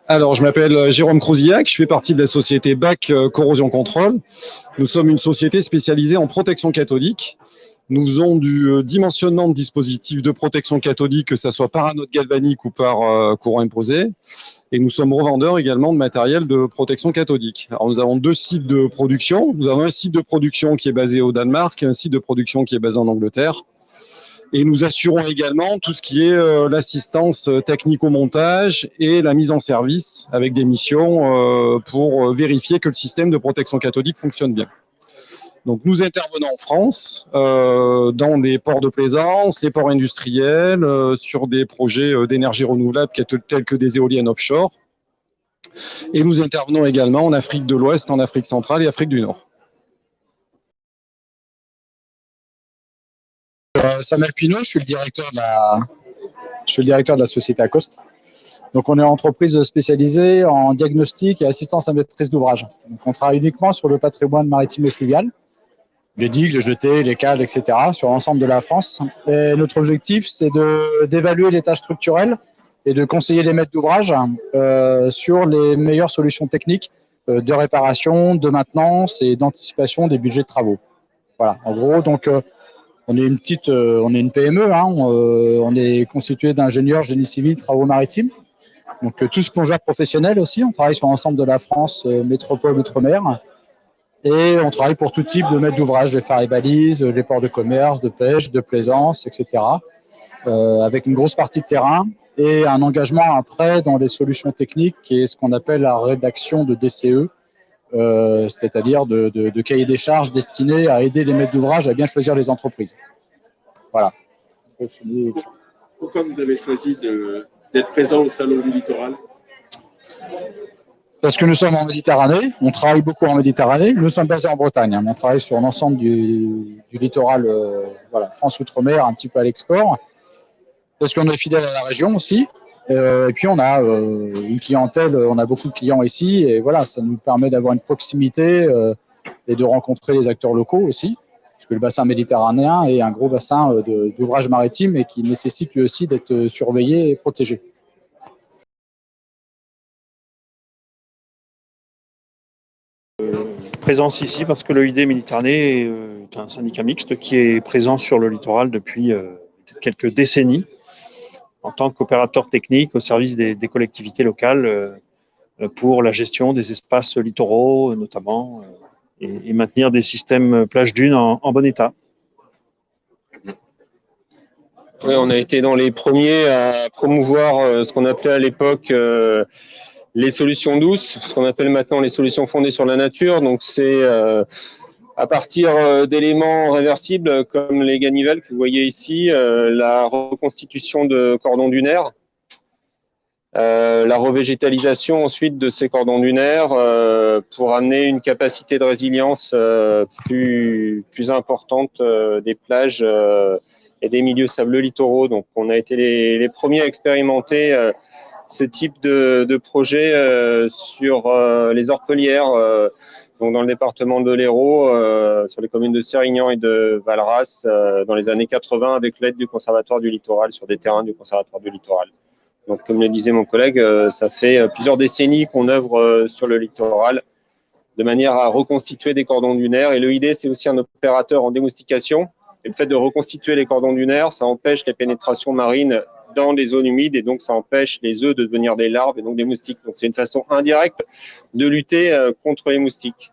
Alors, je m'appelle Jérôme Crouzillac, je fais partie de la société BAC Corrosion Contrôle. Nous sommes une société spécialisée en protection cathodique. Nous faisons du dimensionnement de dispositifs de protection cathodique, que ce soit par anode galvanique ou par courant imposé. Et nous sommes revendeurs également de matériel de protection cathodique. Alors, nous avons 2 sites de production. Nous avons un site de production qui est basé au Danemark et un site de production qui est basé en Angleterre. Et nous assurons également tout ce qui est l'assistance technique au montage et la mise en service avec des missions pour vérifier que le système de protection cathodique fonctionne bien. Donc nous intervenons en France, dans les ports de plaisance, les ports industriels, sur des projets d'énergie renouvelable tels que des éoliennes offshore. Et nous intervenons également en Afrique de l'Ouest, en Afrique centrale et Afrique du Nord. Samuel Pinot, je suis le directeur de la société Acoste. Donc, on est une entreprise spécialisée en diagnostic et assistance à maîtrise d'ouvrage. Donc, on travaille uniquement sur le patrimoine maritime et fluvial, les digues, les jetées, les cales, etc., sur l'ensemble de la France. Et notre objectif, c'est d'évaluer l'état structurel et de conseiller les maîtres d'ouvrage sur les meilleures solutions techniques de réparation, de maintenance et d'anticipation des budgets de travaux. Voilà, en gros, donc on est une PME, hein, on est constitué d'ingénieurs génie civil, travaux maritimes. Donc tous plongeurs professionnels aussi, on travaille sur l'ensemble de la France, métropole, outre-mer. Et on travaille pour tout type de maîtres d'ouvrage, les phares et balises, les ports de commerce, de pêche, de plaisance, etc. Avec une grosse partie de terrain et un engagement après dans les solutions techniques qui est ce qu'on appelle la rédaction de DCE, c'est-à-dire de cahiers des charges destinés à aider les maîtres d'ouvrage à bien choisir les entreprises. Voilà. Pourquoi vous avez choisi d'être présent au Salon du Littoral? Parce que nous sommes en Méditerranée, on travaille beaucoup en Méditerranée, nous sommes basés en Bretagne, hein, on travaille sur l'ensemble du littoral, voilà, France Outre-mer, un petit peu à l'export, parce qu'on est fidèle à la région aussi. Et puis on a une clientèle, on a beaucoup de clients ici, et voilà, ça nous permet d'avoir une proximité et de rencontrer les acteurs locaux aussi, parce que le bassin méditerranéen est un gros bassin d'ouvrage maritime et qui nécessite lui aussi d'être surveillé et protégé. Présence ici parce que l'OID Méditerranée est un syndicat mixte qui est présent sur le littoral depuis quelques décennies, en tant qu'opérateur technique au service des collectivités locales pour la gestion des espaces littoraux notamment et maintenir des systèmes plage-dunes en bon état. Oui, on a été dans les premiers à promouvoir ce qu'on appelait à l'époque les solutions douces, ce qu'on appelle maintenant les solutions fondées sur la nature. Donc c'est à partir d'éléments réversibles comme les ganivelles que vous voyez ici, la reconstitution de cordons dunaires, la revégétalisation ensuite de ces cordons dunaires pour amener une capacité de résilience plus importante des plages et des milieux sableux littoraux. Donc on a été les premiers à expérimenter ce type de projet sur les Orpelières, donc dans le département de l'Hérault, sur les communes de Sérignan et de Valras, dans les années 80, avec l'aide du Conservatoire du Littoral, sur des terrains du Conservatoire du Littoral. Donc, comme le disait mon collègue, ça fait plusieurs décennies qu'on œuvre sur le littoral de manière à reconstituer des cordons dunaires. Et l'EID, c'est aussi un opérateur en démoustication. Et le fait de reconstituer les cordons dunaires, ça empêche les pénétrations marines dans les zones humides et donc ça empêche les œufs de devenir des larves et donc des moustiques. Donc c'est une façon indirecte de lutter contre les moustiques.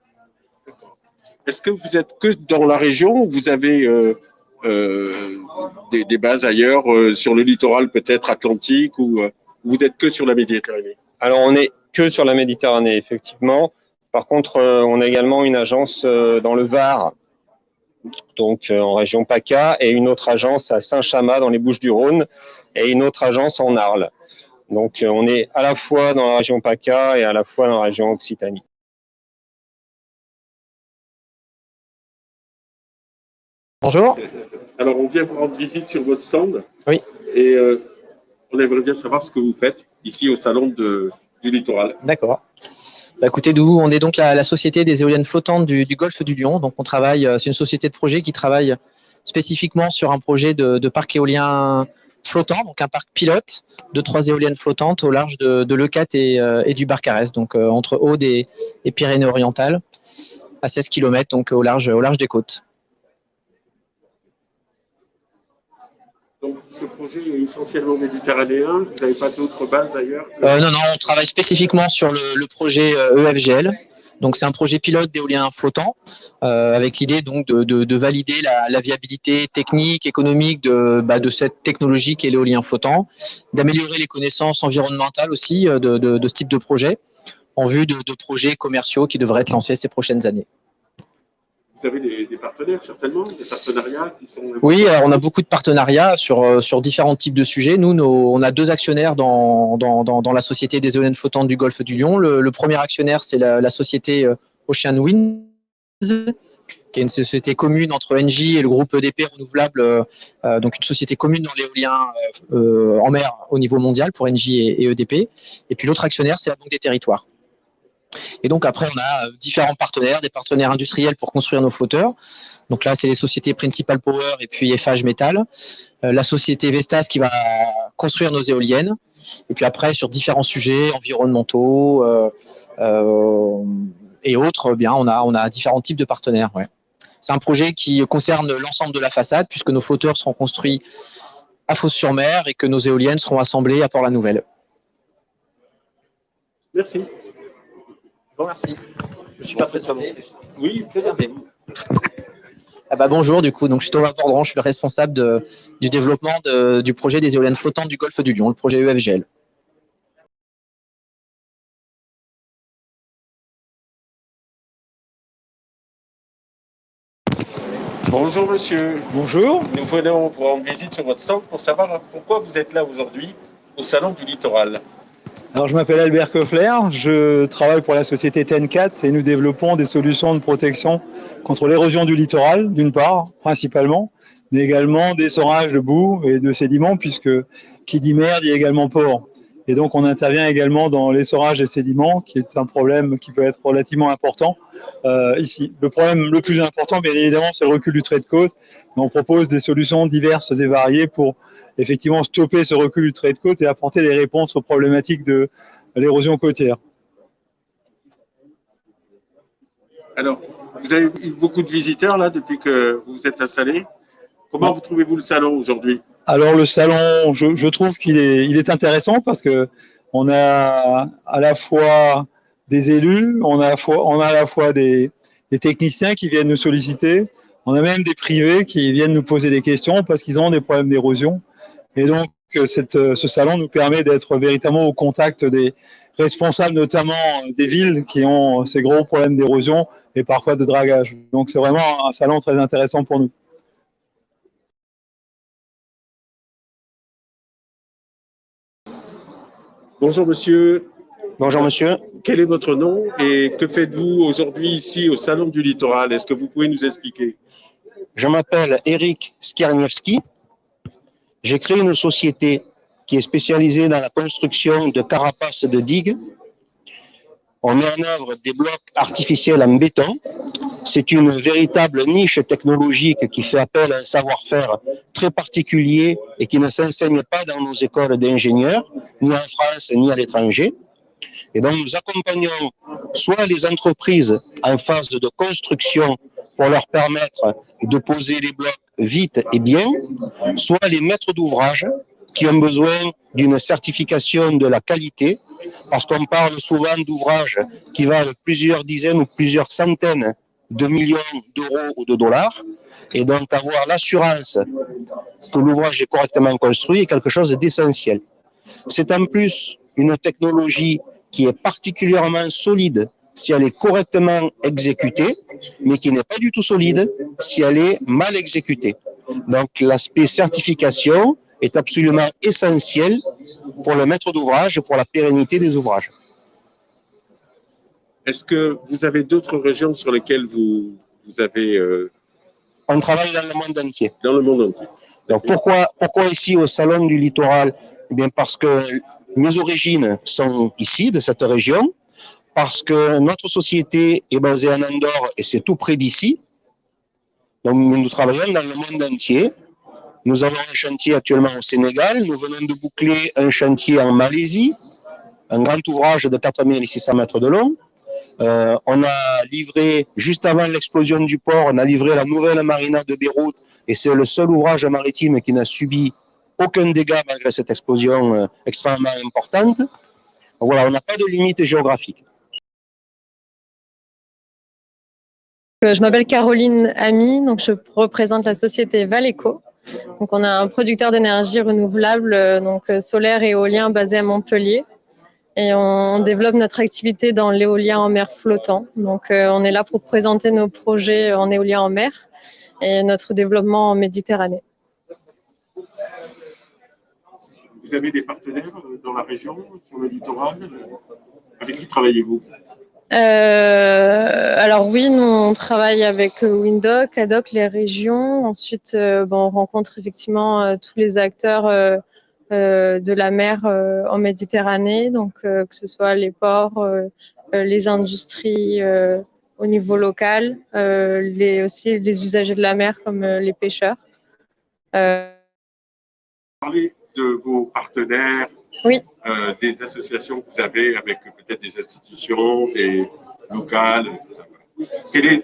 Est-ce que vous êtes que dans la région ou vous avez des bases ailleurs, sur le littoral peut-être atlantique, ou vous êtes que sur la Méditerranée? Alors on n'est que sur la Méditerranée, effectivement. Par contre, on a également une agence dans le Var, donc en région PACA, et une autre agence à Saint-Chamas dans les Bouches-du-Rhône, et une autre agence en Arles. Donc on est à la fois dans la région PACA et à la fois dans la région Occitanie. Bonjour. Alors on vient vous rendre visite sur votre stand. Oui. Et on aimerait bien savoir ce que vous faites ici au salon du littoral. D'accord. Bah, écoutez, nous, on est donc la société des éoliennes flottantes du Golfe du Lion. Donc on travaille, c'est une société de projet qui travaille spécifiquement sur un projet de parc éolien flottant, donc un parc pilote de 3 éoliennes flottantes au large de Leucate et du Barcarès, donc entre Aude et Pyrénées-Orientales, à 16 km, donc au large des côtes. Donc, ce projet est essentiellement méditerranéen. Vous n'avez pas d'autres bases ailleurs Non, on travaille spécifiquement sur le projet EFGL. Donc, c'est un projet pilote d'éolien flottant avec l'idée donc de valider la viabilité technique, économique de cette technologie qu'est l'éolien flottant, d'améliorer les connaissances environnementales aussi de ce type de projet en vue de projets commerciaux qui devraient être lancés ces prochaines années. Vous avez des partenaires, certainement, des partenariats qui sont... Oui, alors on a beaucoup de partenariats sur différents types de sujets. Nous, on a 2 actionnaires dans la société des éoliennes flottantes du Golfe du Lion. Le premier actionnaire, c'est la société Ocean Winds, qui est une société commune entre Engie et le groupe EDP Renouvelable, donc une société commune dans l'éolien en mer au niveau mondial pour Engie et EDP. Et puis l'autre actionnaire, c'est la Banque des Territoires. Et donc après, on a différents partenaires, des partenaires industriels pour construire nos flotteurs. Donc là, c'est les sociétés Principal Power et puis Eiffage Metal. La société Vestas qui va construire nos éoliennes. Et puis après, sur différents sujets environnementaux et autres, bien, on a différents types de partenaires. Ouais. C'est un projet qui concerne l'ensemble de la façade puisque nos flotteurs seront construits à Fos-sur-Mer et que nos éoliennes seront assemblées à Port-la-Nouvelle. Merci. Bon, merci. Je ne suis pas présenté. Oui, très bien. Bonjour, du coup, donc je suis Thomas Bordron, je suis le responsable du développement du projet des éoliennes flottantes du Golfe du Lion, le projet EFGL. Bonjour monsieur. Bonjour. Nous venons vous rendre visite sur votre stand pour savoir pourquoi vous êtes là aujourd'hui au Salon du Littoral. Alors, je m'appelle Albert Koffler, je travaille pour la société Tencat et nous développons des solutions de protection contre l'érosion du littoral, d'une part, principalement, mais également d'essorage de boue et de sédiments, puisque qui dit mer dit également port. Et donc, on intervient également dans l'essorage des sédiments, qui est un problème qui peut être relativement important ici. Le problème le plus important, bien évidemment, c'est le recul du trait de côte. Et on propose des solutions diverses et variées pour effectivement stopper ce recul du trait de côte et apporter des réponses aux problématiques de l'érosion côtière. Alors, vous avez eu beaucoup de visiteurs là depuis que vous vous êtes installés. Comment vous trouvez-vous le salon aujourd'hui ? Alors le salon, je trouve qu'il est intéressant parce que on a à la fois des élus, on a à la fois des techniciens qui viennent nous solliciter, on a même des privés qui viennent nous poser des questions parce qu'ils ont des problèmes d'érosion. Et donc ce salon nous permet d'être véritablement au contact des responsables, notamment des villes qui ont ces gros problèmes d'érosion et parfois de dragage. Donc c'est vraiment un salon très intéressant pour nous. Bonjour monsieur. Bonjour monsieur. Quel est votre nom et que faites-vous aujourd'hui ici au Salon du Littoral? Est-ce que vous pouvez nous expliquer? Je m'appelle Eric Skierniewski. J'ai créé une société qui est spécialisée dans la construction de carapaces de digues. On met en œuvre des blocs artificiels en béton. C'est une véritable niche technologique qui fait appel à un savoir-faire très particulier et qui ne s'enseigne pas dans nos écoles d'ingénieurs, ni en France, ni à l'étranger. Et donc, nous accompagnons soit les entreprises en phase de construction pour leur permettre de poser les blocs vite et bien, soit les maîtres d'ouvrage qui ont besoin d'une certification de la qualité, parce qu'on parle souvent d'ouvrages qui valent plusieurs dizaines ou plusieurs centaines de millions d'euros ou de dollars, et donc avoir l'assurance que l'ouvrage est correctement construit est quelque chose d'essentiel. C'est en plus une technologie qui est particulièrement solide si elle est correctement exécutée, mais qui n'est pas du tout solide si elle est mal exécutée. Donc l'aspect certification est absolument essentiel pour le maître d'ouvrage et pour la pérennité des ouvrages. Est-ce que vous avez d'autres régions sur lesquelles vous avez... On travaille dans le monde entier. Dans le monde entier. Donc pourquoi ici au Salon du Littoral? Eh bien parce que mes origines sont ici, de cette région, parce que notre société est basée en Andorre et c'est tout près d'ici. Donc nous travaillons dans le monde entier Nous avons un chantier actuellement au Sénégal. Nous venons de boucler un chantier en Malaisie, un grand ouvrage de 4600 mètres de long. On a livré, juste avant l'explosion du port, on a livré la nouvelle marina de Beyrouth et c'est le seul ouvrage maritime qui n'a subi aucun dégât malgré cette explosion extrêmement importante. Donc voilà, on n'a pas de limite géographique. Je m'appelle Caroline Ami, donc je représente la société Valeco. Donc on a un producteur d'énergie renouvelable, donc solaire et éolien basé à Montpellier. Et on développe notre activité dans l'éolien en mer flottant. Donc on est là pour présenter nos projets en éolien en mer et notre développement en Méditerranée. Vous avez des partenaires dans la région, sur le littoral? Avec qui travaillez-vous? Alors oui, nous on travaille avec Windoc, ADOC, les régions. Ensuite, on rencontre effectivement tous les acteurs de la mer en Méditerranée, donc que ce soit les ports, les industries au niveau local, aussi les usagers de la mer comme les pêcheurs. Parlez de vos partenaires, oui. Des associations que vous avez avec peut-être des institutions, des locales.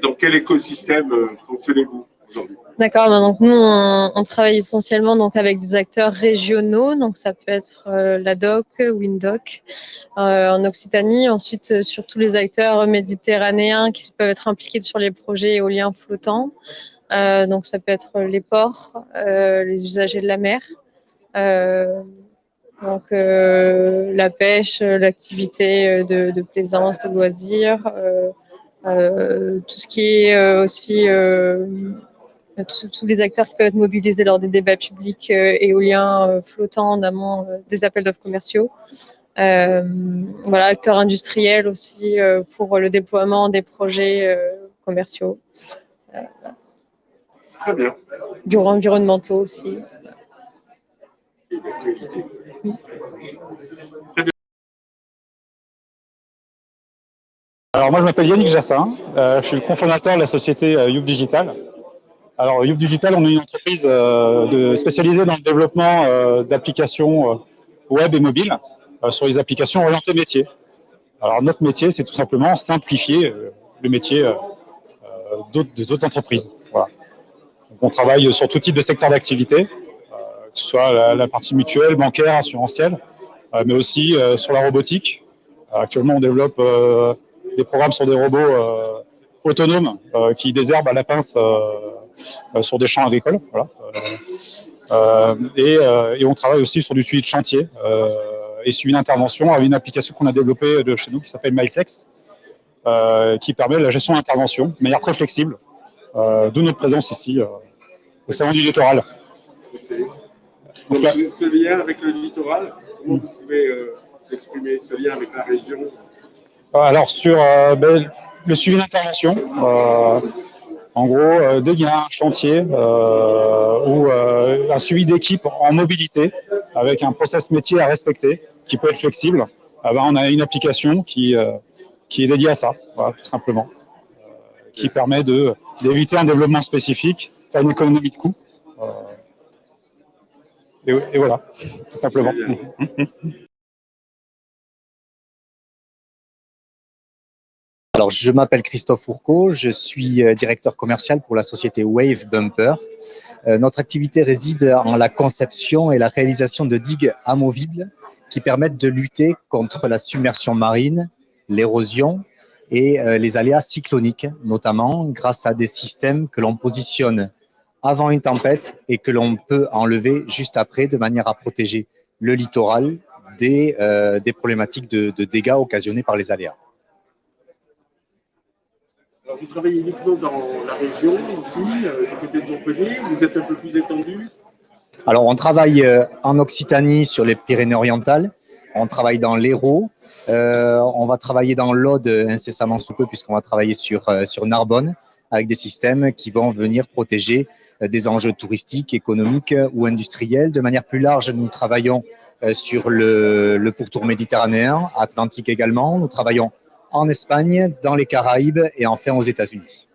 Dans quel écosystème fonctionnez-vous aujourd'hui? D'accord, donc nous on travaille essentiellement donc avec des acteurs régionaux, donc ça peut être l'ADOC, Windoc en Occitanie, ensuite sur tous les acteurs méditerranéens qui peuvent être impliqués sur les projets éoliens flottants, donc ça peut être les ports, les usagers de la mer. Donc la pêche, l'activité de plaisance, de loisirs, tout ce qui est aussi tous les acteurs qui peuvent être mobilisés lors des débats publics éoliens flottants en amont des appels d'offres commerciaux. Voilà, acteurs industriels aussi pour le déploiement des projets commerciaux. Très bien. Bureaux environnementaux aussi. Alors moi je m'appelle Yannick Jassin, je suis le cofondateur de la société Youb Digital. Alors Youb Digital, on est une entreprise spécialisée dans le développement d'applications web et mobiles sur les applications orientées métiers. Alors notre métier, c'est tout simplement simplifier le métier d'autres entreprises. Voilà. Donc, on travaille sur tout type de secteur d'activité, que ce soit la partie mutuelle, bancaire, assurantielle, mais aussi sur la robotique. Actuellement, on développe des programmes sur des robots autonomes qui désherbent à la pince sur des champs agricoles. Voilà. Et on travaille aussi sur du suivi de chantier et suivi d'intervention avec une application qu'on a développée de chez nous qui s'appelle MyFlex, qui permet la gestion d'intervention de manière très flexible, d'où notre présence ici au Salon du Littoral. Donc, ce lien avec le littoral, comment vous pouvez exprimer ce lien avec la région? Alors, sur le suivi d'intervention, en gros, dès qu'il y a un chantier ou un suivi d'équipe en mobilité, avec un process métier à respecter, qui peut être flexible, on a une application qui est dédiée à ça, voilà, tout simplement, qui permet d'éviter un développement spécifique, faire une économie de coûts. Et voilà, tout simplement. Alors, je m'appelle Christophe Fourcault, je suis directeur commercial pour la société Wave Bumper. Notre activité réside en la conception et la réalisation de digues amovibles qui permettent de lutter contre la submersion marine, l'érosion et les aléas cycloniques, notamment grâce à des systèmes que l'on positionne avant une tempête et que l'on peut enlever juste après de manière à protéger le littoral des problématiques de dégâts occasionnés par les aléas. Alors, vous travaillez uniquement dans la région, ici, du côté de Montpellier, vous êtes un peu plus étendu? Alors, on travaille en Occitanie sur les Pyrénées-Orientales, on travaille dans l'Hérault, on va travailler dans l'Aude incessamment sous peu puisqu'on va travailler sur Narbonne avec des systèmes qui vont venir protéger des enjeux touristiques, économiques ou industriels. De manière plus large, nous travaillons sur le pourtour méditerranéen, Atlantique également, nous travaillons en Espagne, dans les Caraïbes et enfin aux États-Unis.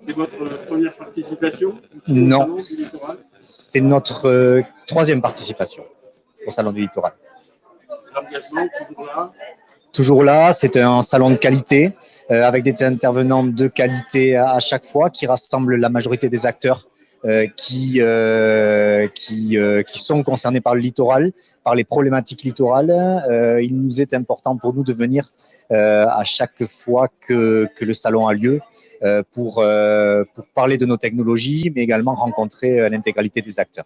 C'est votre première participation Non, c'est notre troisième participation au Salon du Littoral. L'engagement, toujours là? Toujours là, c'est un salon de qualité avec des intervenants de qualité à chaque fois qui rassemblent la majorité des acteurs qui sont concernés par le littoral, par les problématiques littorales. Il nous est important pour nous de venir à chaque fois que le salon a lieu pour parler de nos technologies, mais également rencontrer l'intégralité des acteurs.